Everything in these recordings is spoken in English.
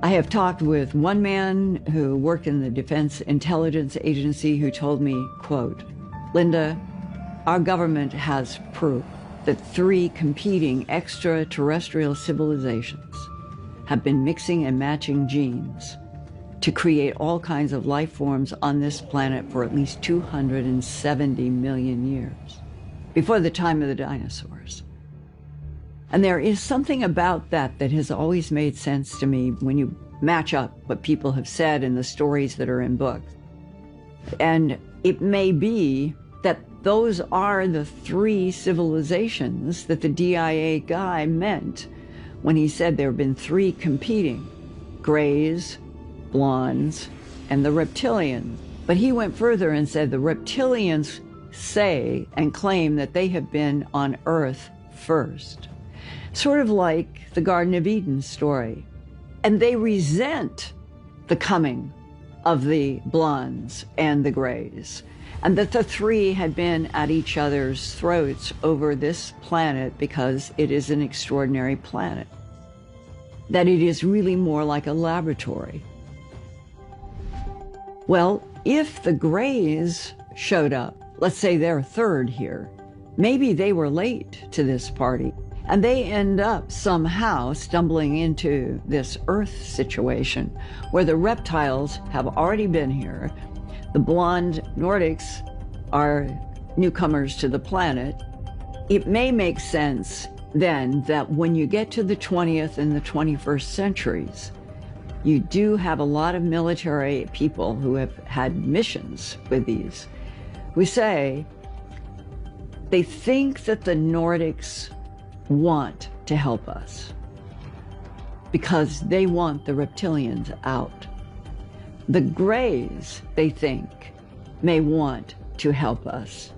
I have talked with one man who worked in the Defense Intelligence Agency who told me, quote, "Linda, our government has proof that 3 competing extraterrestrial civilizations have been mixing and matching genes to create all kinds of life forms on this planet for at least 270 million years, before the time of the dinosaurs." And there is something about that that has always made sense to me when you match up what people have said and the stories that are in books. And it may be that those are the 3 civilizations that the DIA guy meant when he said there have been 3 competing: grays, blondes, and the reptilians. But he went further and said the reptilians say and claim that they have been on Earth first. Sort of like the Garden of Eden story. And they resent the coming of the blondes and the grays, and that the 3 had been at each other's throats over this planet because it is an extraordinary planet, that it is really more like a laboratory. Well, if the grays showed up, let's say they're 3rd here, maybe they were late to this party, and they end up somehow stumbling into this Earth situation where the reptiles have already been here. The blonde Nordics are newcomers to the planet. It may make sense then that when you get to the 20th and the 21st centuries, you do have a lot of military people who have had missions with these, who say they think that the Nordics want to help us because they want the reptilians out. The grays, they think, may want to help us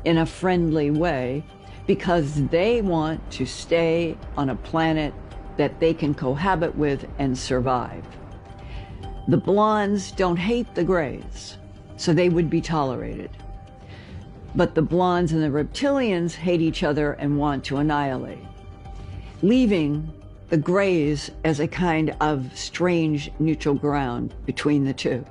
in a friendly way because they want to stay on a planet that they can cohabit with and survive. The blondes don't hate the grays, so they would be tolerated. But the blondes and the reptilians hate each other and want to annihilate, leaving the grays as a kind of strange neutral ground between the 2.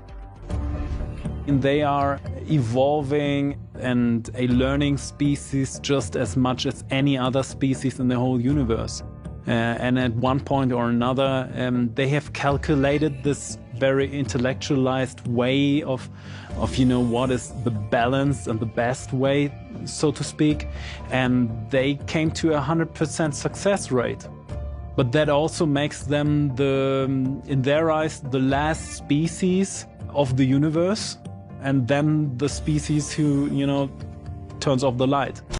They are evolving and a learning species just as much as any other species in the whole universe. And at one point or another, they have calculated this very intellectualized way of what is the balance and the best way, so to speak, and they came to 100% success rate. But that also makes them in their eyes, the last species of the universe, and then the species who, turns off the light.